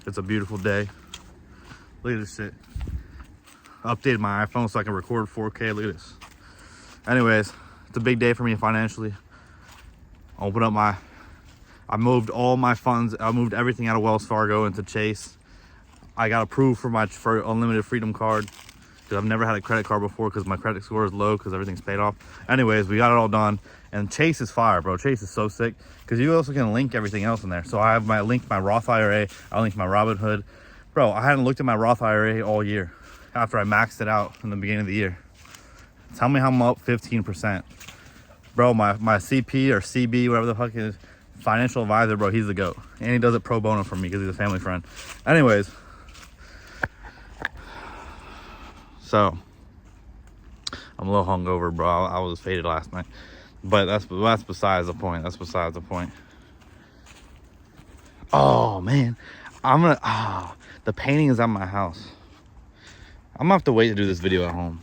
It's a beautiful day. Look at this shit. Updated my iPhone so I can record 4K. Look at this. Anyways, it's a big day for me financially. I moved all my funds. I moved everything out of Wells Fargo into Chase. I got approved for unlimited freedom card because I've never had a credit card before because my credit score is low because everything's paid off. Anyways, we got it all done, and Chase is fire, bro. Chase is so sick because you also can link everything else in there. So I have my Roth IRA. I linked my Robinhood. Bro, I hadn't looked at my Roth IRA all year after I maxed it out in the beginning of the year. Tell me how I'm up 15%. Bro, my CP or CB, whatever the fuck it is, financial advisor, bro, he's the GOAT. And he does it pro bono for me because he's a family friend. Anyways, so I'm a little hungover, bro. I was faded last night. But that's besides the point. That's besides the point. Oh, man. The painting is at my house. I'm gonna have to wait to do this video at home.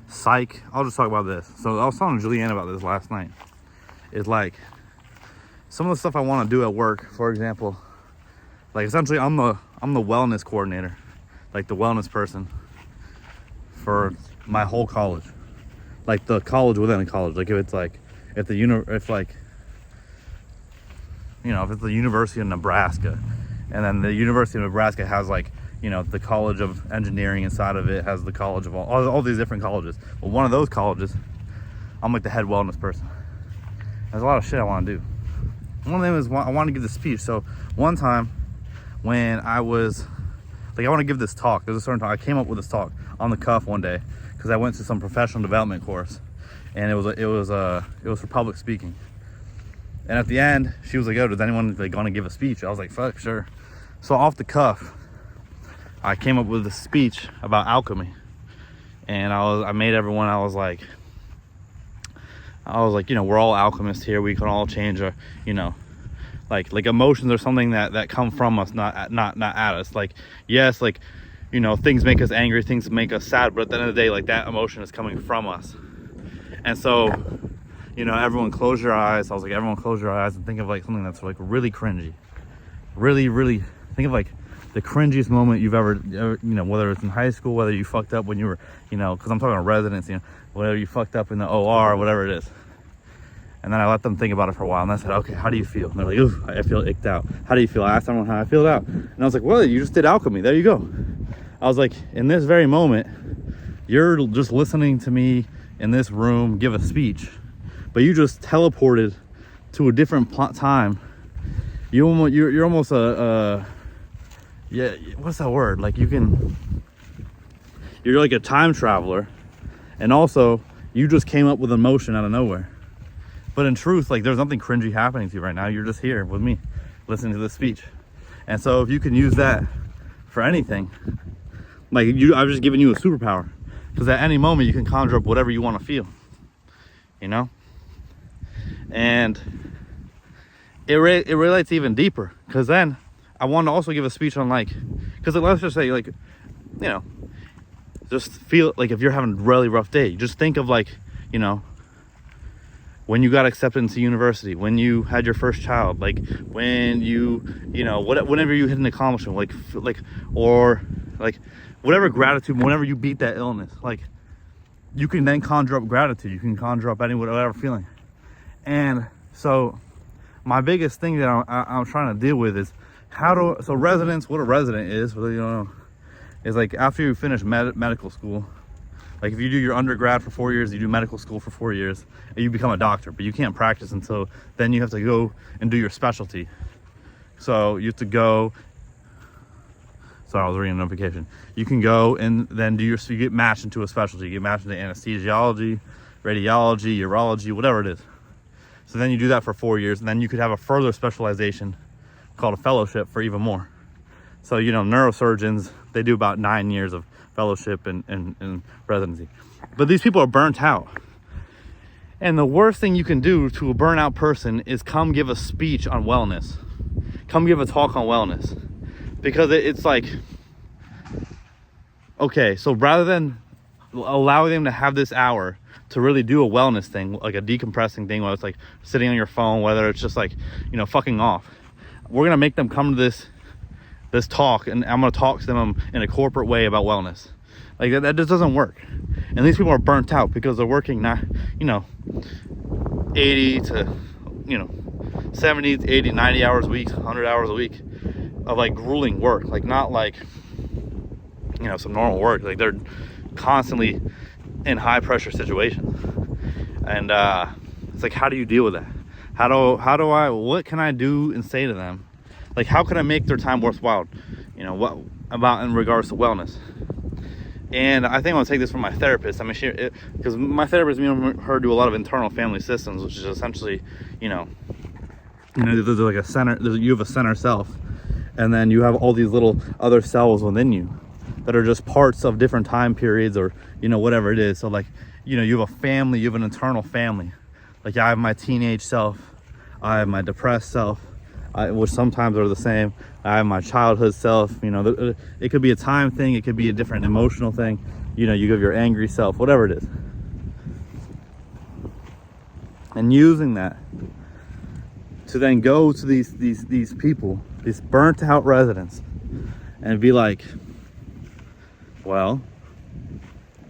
Psych. I'll just talk about this. So I was telling Julianne about this last night. It's like some of the stuff I want to do at work, for example, like essentially I'm the wellness coordinator, like the wellness person for my whole college, like the college within a college. Like if it's the University of Nebraska, and then the University of Nebraska has like, you know, the College of Engineering inside of it, has the college of all these different colleges. Well, one of those colleges, I'm like the head wellness person. There's a lot of shit I want to do. One of them is I want to give this speech. So one time when I was like, I want to give this talk. There's a certain talk. I came up with this talk on the cuff one day because I went to some professional development course, and it was for public speaking. And at the end, she was like, "Oh, does anyone like gonna give a speech?" I was like, "Fuck, sure." So off the cuff, I came up with a speech about alchemy, and I made everyone. I was like, you know, we're all alchemists here. We can all change our, you know, like emotions are something that come from us, not at us. Like, yes, like, you know, things make us angry, things make us sad, but at the end of the day, like that emotion is coming from us. And so, you know, everyone close your eyes. I was like, everyone close your eyes and think of like something that's like really cringy. Really, really think of like the cringiest moment you've ever, you know, whether it's in high school, whether you fucked up when you were, you know, because I'm talking about residency, you know, whether you fucked up in the OR or whatever it is. And then I let them think about it for a while, and I said, "Okay, how do you feel?" And they're like, "Ooh, I feel icked out." "How do you feel?" I asked everyone how I feel out, and I was like, "Well, you just did alchemy. There you go." I was like, in this very moment, you're just listening to me in this room give a speech, but you just teleported to a different time. You're almost yeah, what's that word? Like you're like a time traveler, and also you just came up with emotion out of nowhere. But in truth, like there's nothing cringy happening to you right now. You're just here with me, listening to this speech. And so if you can use that for anything, like I've just given you a superpower, because at any moment you can conjure up whatever you want to feel, you know? And it relates even deeper, because then I want to also give a speech on like, because let's just say like, you know, just feel like if you're having a really rough day, just think of like, you know, when you got accepted into university, when you had your first child, like when you know, whenever you hit an accomplishment, or whatever gratitude, whenever you beat that illness, like you can then conjure up gratitude. You can conjure up whatever feeling. And so my biggest thing that I'm trying to deal with is so residence, what a resident is, you know, is like after you finish medical school. Like if you do your undergrad for 4 years, you do medical school for 4 years, and you become a doctor, but you can't practice until then. You have to go and do your specialty. So you have to go, sorry, I was reading a notification. You can go and then you get matched into a specialty. You get matched into anesthesiology, radiology, urology, whatever it is. So then you do that for 4 years, and then you could have a further specialization called a fellowship for even more. So, you know, neurosurgeons, they do about 9 years of fellowship and residency. But these people are burnt out. And the worst thing you can do to a burnout person is come give a speech on wellness. Come give a talk on wellness. Because it's like, okay, so rather than allowing them to have this hour to really do a wellness thing, like a decompressing thing, whether it's like sitting on your phone, whether it's just like, you know, fucking off, we're gonna make them come to this this talk, and I'm going to talk to them in a corporate way about wellness. Like that just doesn't work. And these people are burnt out because they're working not, 80 to, 70, 80, 90 hours a week, 100 hours a week of like grueling work. Like not like, some normal work. Like they're constantly in high pressure situations. And it's like, how do you deal with that? What can I do and say to them? Like, how can I make their time worthwhile? What about in regards to wellness? And I think I'm gonna take this from my therapist. Because my therapist, me and her do a lot of internal family systems, which is essentially, there's like a center. You have a center self, and then you have all these little other cells within you that are just parts of different time periods, or whatever it is. So like, you have a family. You have an internal family. Like I have my teenage self, I have my depressed self, which sometimes are the same. I have my childhood self. It could be a time thing, it could be a different emotional thing. You have your angry self, whatever it is. And using that to then go to these people, these burnt out residents, and be like, well,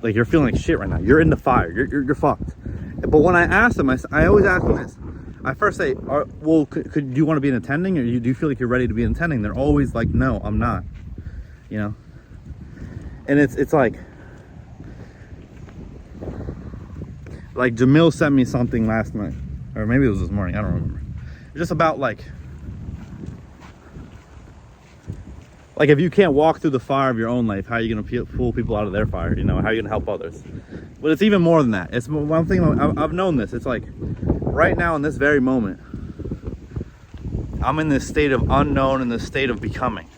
like you're feeling like shit right now. You're in the fire. You're fucked. But when I ask them, I always ask them this. I first say, do you want to be an attending, or do you feel like you're ready to be an attending? They're always like, no, I'm not. And it's like Jamil sent me something last night, or maybe it was this morning. I don't remember. It's just about like if you can't walk through the fire of your own life, how are you going to pull people out of their fire? How are you going to help others? But it's even more than that. It's one thing. I've known this. It's like right now in this very moment, I'm in this state of unknown, in this state of becoming.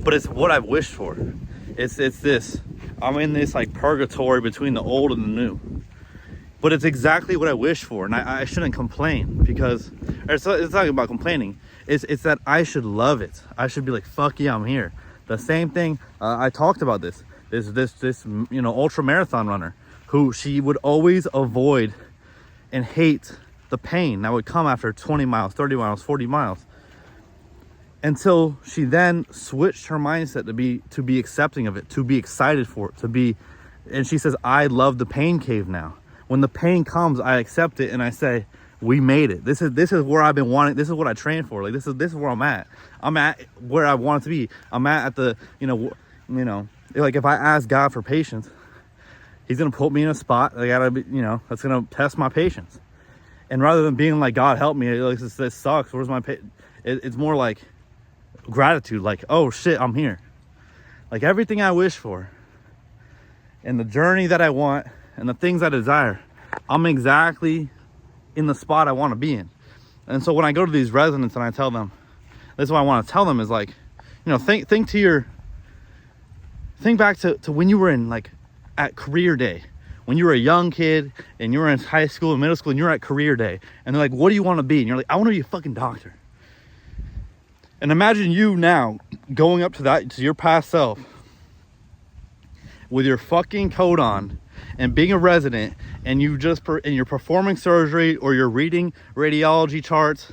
But it's what I've wished for. It's this. I'm in this like purgatory between the old and the new. But it's exactly what I wish for, and I shouldn't complain, because it's not about complaining. It's that I should love it. I should be like, fuck yeah, I'm here. The same thing. I talked about this ultra marathon runner who she would always avoid and hate the pain that would come after 20 miles, 30 miles, 40 miles, until she then switched her mindset to be accepting of it, to be excited for it, and she says, I love the pain cave now. When the pain comes, I accept it and I say, we made it. This is where I've been wanting. This is what I trained for. Like this is where I'm at. I'm at where I want it to be. I'm at the like if I ask God for patience, He's gonna put me in a spot. I gotta be, that's gonna test my patience. And rather than being like, God help me, like this sucks. Where's my it's more like gratitude. Like, oh shit, I'm here. Like everything I wish for, and the journey that I want, and the things I desire, I'm exactly in the spot I want to be in. And so when I go to these residents and I tell them, this is what I want to tell them is like, think back to when you were in like at career day, when you were a young kid and you were in high school and middle school and you're at career day, and they're like, what do you want to be? And you're like, I want to be a fucking doctor. And imagine you now going up to your past self with your fucking coat on and being a resident, and you're performing surgery, or you're reading radiology charts,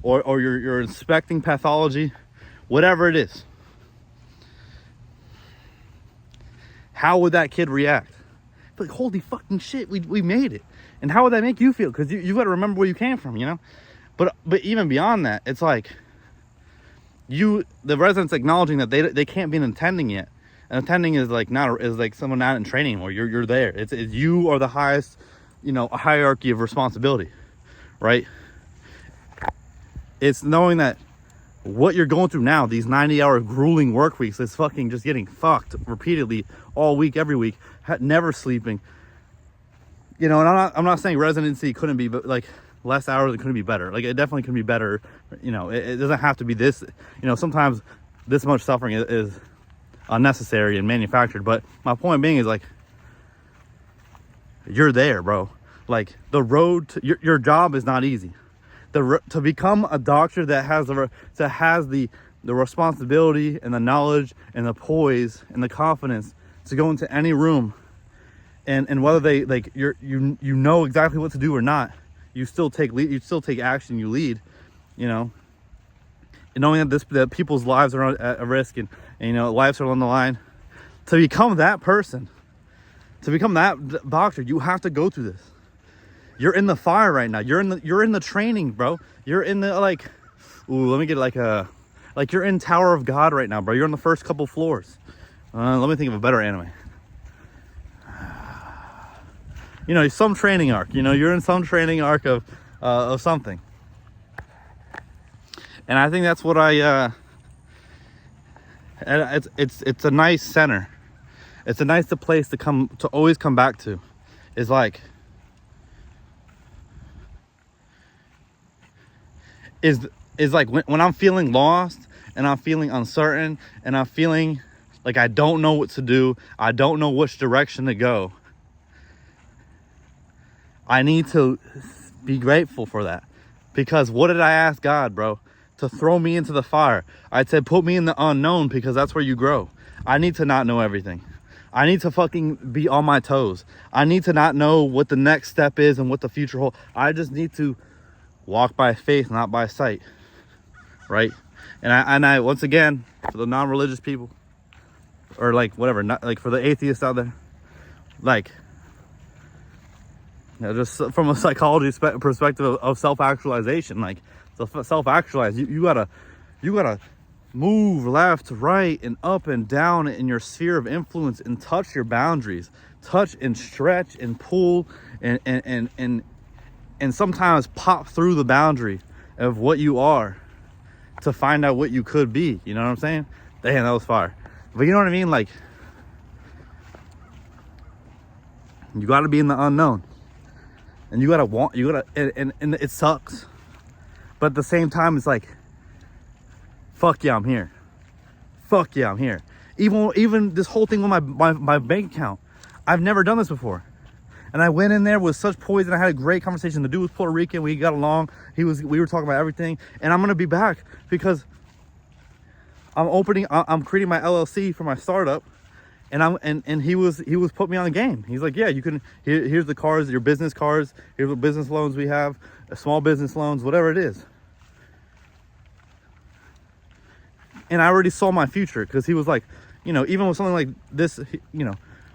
or you're inspecting pathology, whatever it is. How would that kid react? Like, holy fucking shit, we made it. And how would that make you feel? Because you got to remember where you came from, But even beyond that, it's like the residents acknowledging that they can't be an attending yet. And attending is like someone not in training anymore. You're there. It's you are the highest, a hierarchy of responsibility, right? It's knowing that what you're going through now, these 90-hour grueling work weeks, is fucking just getting fucked repeatedly all week, every week, never sleeping. And I'm not saying residency couldn't be, but like less hours, it couldn't be better. Like it definitely can be better. It doesn't have to be this. Sometimes this much suffering is unnecessary and manufactured. But my point being is like, you're there, bro. Like the road to your job is not easy. To become a doctor that has the responsibility and the knowledge and the poise and the confidence to go into any room, and whether they like you know exactly what to do or not, you still take action, you lead. and knowing that people's lives are at risk, and you know, lives are on the line. To become that person, to become that boxer, you have to go through this. You're in the fire right now. You're in the training, bro. You're in the, like, ooh, let me get like you're in Tower of God right now, bro. You're on the first couple floors. Let me think of a better anime. You know, some training arc. You know, you're in some training arc of something. And I think that's what it's a nice center. It's a nice place to always come back to. Is like, is like when I'm feeling lost and I'm feeling uncertain and I'm feeling like I don't know what to do, I don't know which direction to go. I need to be grateful for that. Because what did I ask God, bro? To throw me into the fire. I said, put me in the unknown, because that's where you grow. I need to not know everything. I need to fucking be on my toes. I need to not know what the next step is and what the future holds. I just need to walk by faith, not by sight. Right? And I once again, for the non-religious people, or like whatever, not like for the atheists out there, like, you know, just from a psychology perspective of self-actualization, like, self-actualize, you gotta move left, right, and up and down in your sphere of influence and touch your boundaries, touch and stretch and pull and sometimes pop through the boundary of what you are to find out what you could be. You know what I'm saying? Damn, that was fire. But you know what I mean? Like, you got to be in the unknown, and and it sucks, but at the same time, it's like, fuck yeah, I'm here. Fuck yeah, I'm here. Even this whole thing with my bank account, I've never done this before. And I went in there with such poise, and I had a great conversation. The dude was Puerto Rican. We got along. We were talking about everything. And I'm gonna be back because I'm creating my LLC for my startup. And he was put me on the game. He's like, yeah, you can, here's the cards, your business cards. Here's what business loans we have, small business loans, whatever it is. And I already saw my future, because he was like, you know, even with something like this, you know,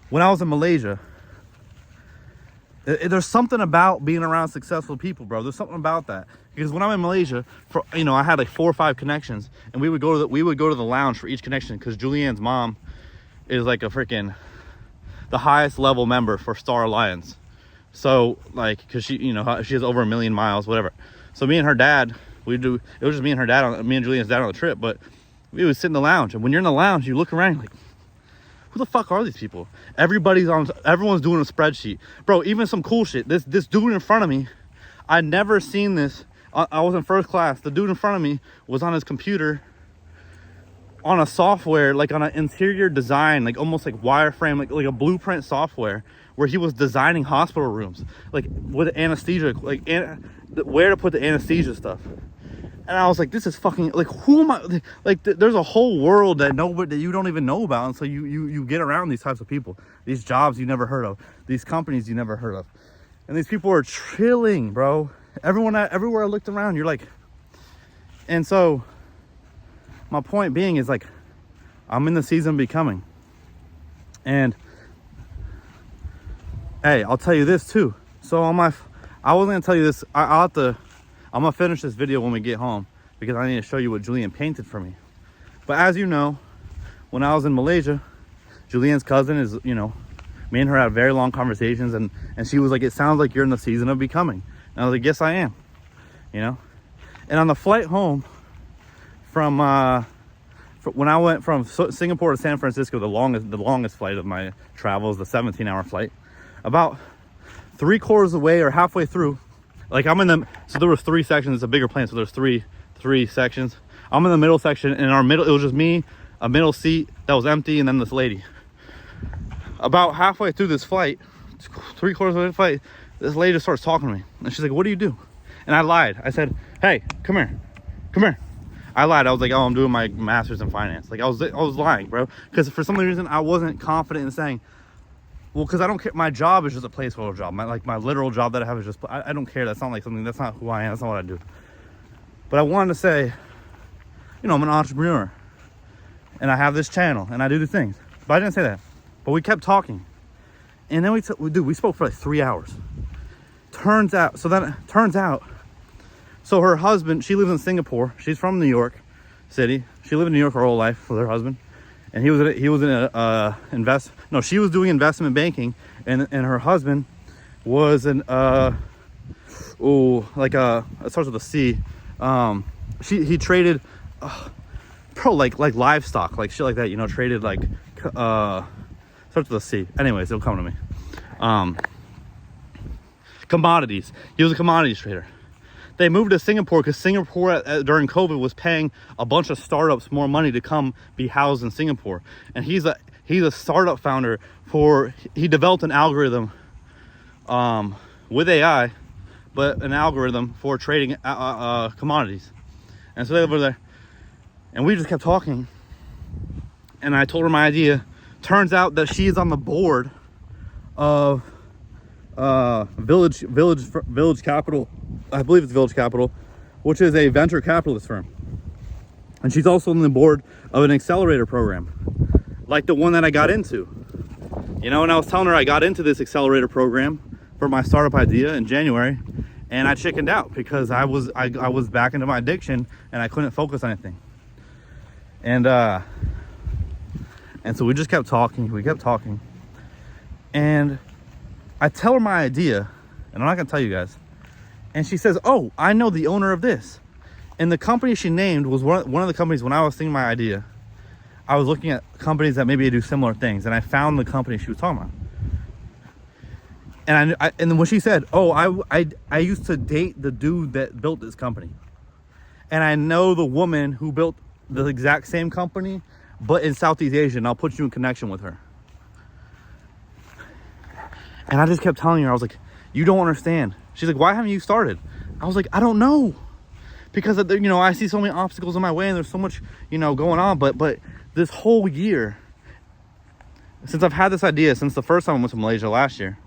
when I was in Malaysia, there's something about being around successful people, bro. There's something about that. Because when I'm in Malaysia, you know, I had like 4 or 5 connections, and we would go to the lounge for each connection, because Julianne's mom is like the highest level member for Star Alliance. So like, because she, you know, she has over 1 million miles, whatever. So me and her dad, it was just me and Julianne's dad on the trip, but we would sit in the lounge. And when you're in the lounge, you look around, you're like, who the fuck are these people? Everyone's doing a spreadsheet, bro. Even some cool shit. This dude in front of me, I'd never seen this. I was in first class. The dude in front of me was on his computer on a software, like on an interior design, like almost like wireframe, like a blueprint software, where he was designing hospital rooms, like with anesthesia, like where to put the anesthesia stuff. And I was like, this is fucking, like, who am I? Like, there's a whole world that you don't even know about. And so you get around these types of people, these jobs you never heard of, these companies you never heard of. And these people are chilling, bro. Everywhere I looked around, you're like, and so my point being is, like, I'm in the season of becoming. And hey, I'll tell you this too. So I wasn't gonna tell you this. I'm gonna finish this video when we get home, because I need to show you what Julianne painted for me. But as you know, when I was in Malaysia, Julianne's cousin is, you know, me and her had very long conversations, and she was like, it sounds like you're in the season of becoming. And I was like, yes, I am, you know. And on the flight home from when I went from Singapore to San Francisco, the longest flight of my travels, the 17-hour flight, about 3/4 of the way or halfway through, like so there was 3 sections. It's a bigger plane, so there's three sections. I'm in the middle section, and in our middle, it was just me, a middle seat that was empty, and then this lady. About halfway through this flight, 3/4 of the flight, this lady just starts talking to me, and she's like, what do you do? And I lied. I said, hey, come here. I lied. I was like, oh, I'm doing my master's in finance. Like, I was lying, bro, because for some reason I wasn't confident in saying, well, because I don't care. My job is just a placeholder job. My literal job that I have is just, I don't care. That's not like something, that's not who I am. That's not what I do. But I wanted to say, I'm an entrepreneur and I have this channel and I do the things. But I didn't say that. But we kept talking. And then we spoke for like 3 hours. Turns out, so her husband, she lives in Singapore. She's from New York City. She lived in New York her whole life with her husband. And she was doing investment banking, and her husband was it starts with a C. He traded, like livestock, like shit like that, traded like, starts with a C. Anyways, it'll come to me. Commodities. He was a commodities trader. They moved to Singapore because Singapore during COVID was paying a bunch of startups more money to come be housed in Singapore. And he's a startup founder he developed an algorithm with AI, but an algorithm for trading commodities. And so they live over there. And we just kept talking. And I told her my idea. Turns out that she is on the board of Village Capital. I believe it's Village Capital, which is a venture capitalist firm. And she's also on the board of an accelerator program, like the one that I got into. And I was telling her I got into this accelerator program for my startup idea in January, and I chickened out because I was back into my addiction and I couldn't focus on anything. And so we just kept talking. And I tell her my idea, and I'm not gonna tell you guys. And she says, "Oh, I know the owner of this." And the company she named was one of the companies. When I was thinking my idea, I was looking at companies that maybe do similar things, and I found the company she was talking about. And and when she said, "Oh, I used to date the dude that built this company, and I know the woman who built the exact same company, but in Southeast Asia, and I'll put you in connection with her." And I just kept telling her, I was like, "You don't understand." She's like, "Why haven't you started?" I was like, "I don't know." Because, I see so many obstacles in my way and there's so much, going on. But this whole year, since I've had this idea, since the first time I went to Malaysia last year,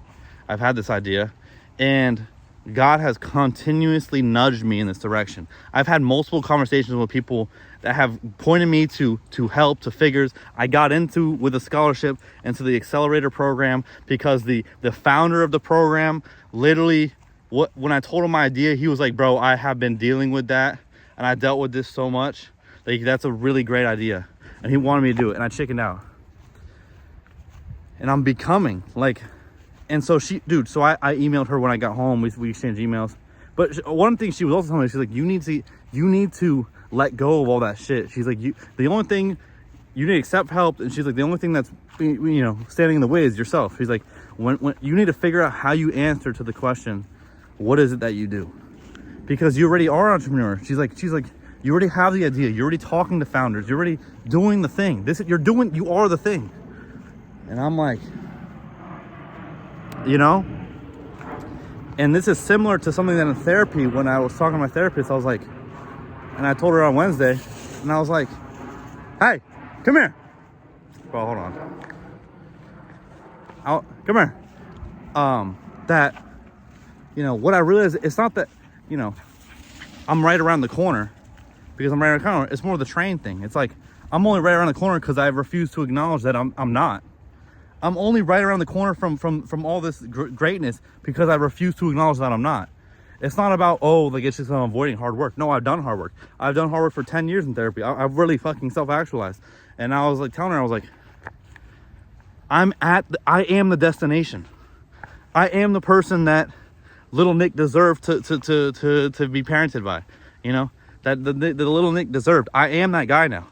I've had this idea. And God has continuously nudged me in this direction. I've had multiple conversations with people that have pointed me to help, to figures. I got with a scholarship into the accelerator program because the founder of the program literally, when I told him my idea, he was like, "Bro, I have been dealing with that and I dealt with this so much. Like, that's a really great idea." And he wanted me to do it, and I chickened out. And I'm becoming like, and so I emailed her when I got home. We exchanged emails. But one thing she was also telling me, she's like, you need to let go of all that shit. She's like, the only thing, you need to accept help. And she's like, the only thing that's, standing in the way is yourself. She's like, when you need to figure out how you answer to the question, what is it that you do? Because you already are an entrepreneur. She's like, you already have the idea. You're already talking to founders. You're already doing the thing. You are the thing. And I'm like, and this is similar to something that in therapy, when I was talking to my therapist, I was like, and I told her on Wednesday, and I was like, "Hey, come here." Well, hold on. Come here. That, what I realized, it's not that, I'm right around the corner because I'm right around the corner. It's more the train thing. It's like, I'm only right around the corner because I refuse to acknowledge that I'm not. I'm only right around the corner from all this greatness because I refuse to acknowledge that I'm not. It's not about, it's just I'm avoiding hard work. No, I've done hard work. I've done hard work for 10 years in therapy. I've really fucking self-actualized. And I was like telling her, I was like, I am the destination. I am the person that little Nick deserved to be parented by, that the little Nick deserved. I am that guy now.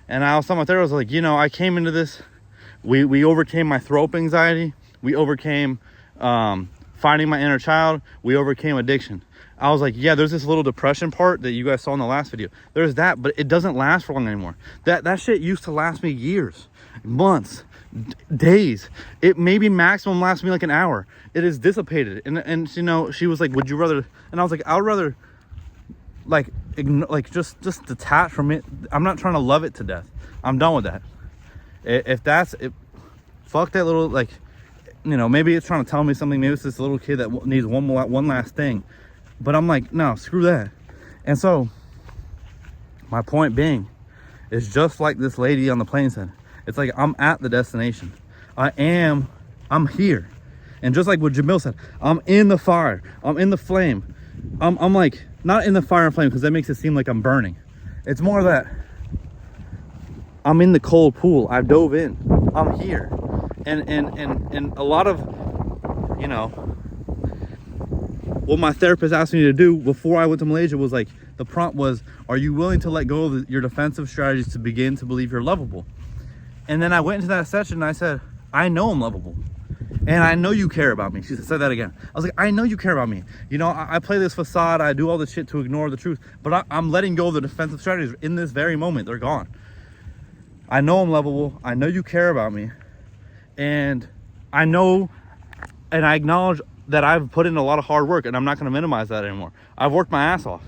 And I was telling my therapist, I was like, I came into this, we overcame my throw up anxiety. We overcame finding my inner child. We overcame addiction. I was like, yeah, there's this little depression part that you guys saw in the last video. There's that, but it doesn't last for long anymore. That shit used to last me years, months, days. It maybe maximum lasts me like an hour. It is dissipated. And she was like, "Would you rather?" And I was like, "I would rather just detach from it. I'm not trying to love it to death. I'm done with that. If that's it, fuck that little, maybe it's trying to tell me something. Maybe it's this little kid that needs one last thing. But I'm like, no, screw that." And so my point being is just like this lady on the plane said. It's like I'm at the destination. I'm here. And just like what Jamil said, I'm in the fire. I'm in the flame. I'm like, not in the fire and flame because that makes it seem like I'm burning. It's more that I'm in the cold pool. I dove in. I'm here. And a lot of, you know, what my therapist asked me to do before I went to Malaysia was like, the prompt was, are you willing to let go of your defensive strategies to begin to believe you're lovable? And then I went into that session and I said, I know I'm lovable. And I know you care about me. She said that again. I was like, I know you care about me. You know, I play this facade. I do all this shit to ignore the truth. But I'm letting go of the defensive strategies in this very moment. They're gone. I know I'm lovable. I know you care about me. And I know and I acknowledge that I've put in a lot of hard work. And I'm not going to minimize that anymore. I've worked my ass off.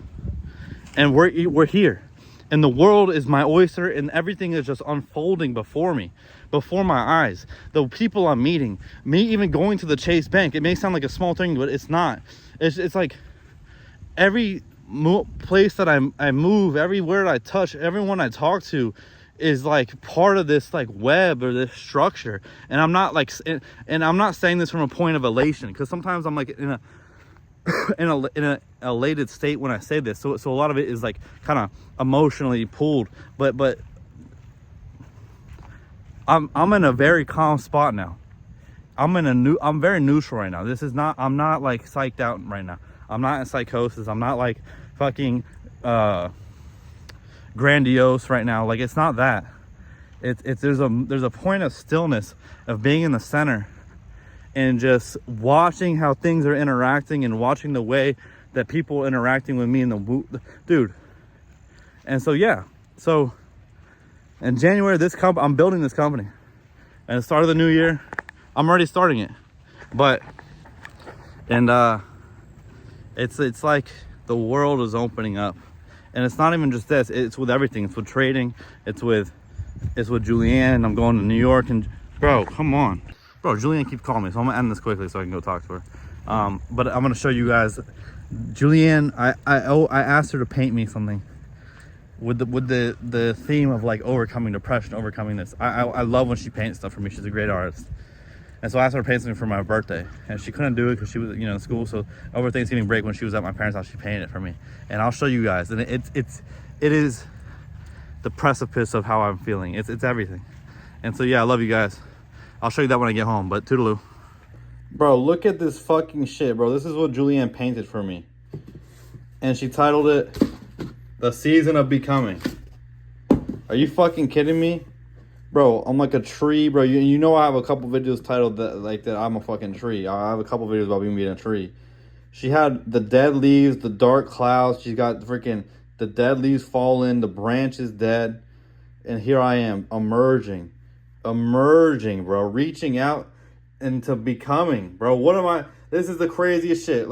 And we're here. And the world is my oyster. And everything is just unfolding before me. Before my eyes. The people I'm meeting, me even going to the Chase Bank, it may sound like a small thing, but it's not. It's like every place that I move, everywhere I touch, everyone I talk to is like part of this like web or this structure. And I'm not like, and I'm not saying this from a point of elation, because sometimes I'm like in a elated state when I say this. So a lot of it is like kind of emotionally pulled, but I'm in a very calm spot now. I'm very neutral right now. I'm not like psyched out right now. I'm not in psychosis. I'm not like fucking grandiose right now. Like, it's not that. There's a point of stillness, of being in the center and just watching how things are interacting and watching the way that people are interacting with me in the dude. And so yeah, so in January, I'm building this company. And the start of the new year, I'm already starting it. But, it's like the world is opening up. And it's not even just this, it's with everything. It's with trading, it's with Julianne. I'm going to New York, and bro, come on. Bro, Julianne keeps calling me, so I'm gonna end this quickly so I can go talk to her. But I'm gonna show you guys, Julianne, I asked her to paint me something with the theme of like overcoming depression, overcoming this. I love when she paints stuff for me. She's a great artist. And so I asked her to paint something for my birthday, and she couldn't do it because she was, in school. So over Thanksgiving break, when she was at my parents' house, she painted it for me. And I'll show you guys. And it is the precipice of how I'm feeling. It's everything. And so yeah, I love you guys. I'll show you that when I get home. But toodaloo. Bro, look at this fucking shit, bro. This is what Julianne painted for me, and she titled it "The Season of Becoming." Are you fucking kidding me? Bro, I'm like a tree, bro. You know I have a couple videos titled that I'm a fucking tree. I have a couple videos about me being a tree. She had the dead leaves, the dark clouds. She's got freaking the dead leaves falling, the branch is dead. And here I am, emerging, bro. Reaching out into becoming, bro. What am I? This is the craziest shit.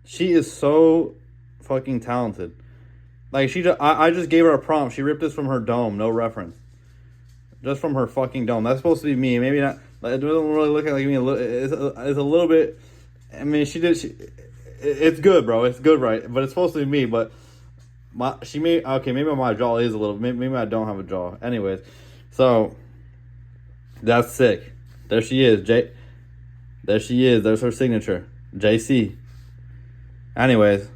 She is so fucking talented. Like, I just gave her a prompt. She ripped this from her dome, no reference. Just from her fucking dome. That's supposed to be me. Maybe not. It doesn't really look like me. It's a little bit. I mean, it's good, bro. It's good, right? But it's supposed to be me. But maybe my jaw is a little. Maybe I don't have a jaw. Anyways, so that's sick. There she is, There she is. There's her signature, JC. Anyways,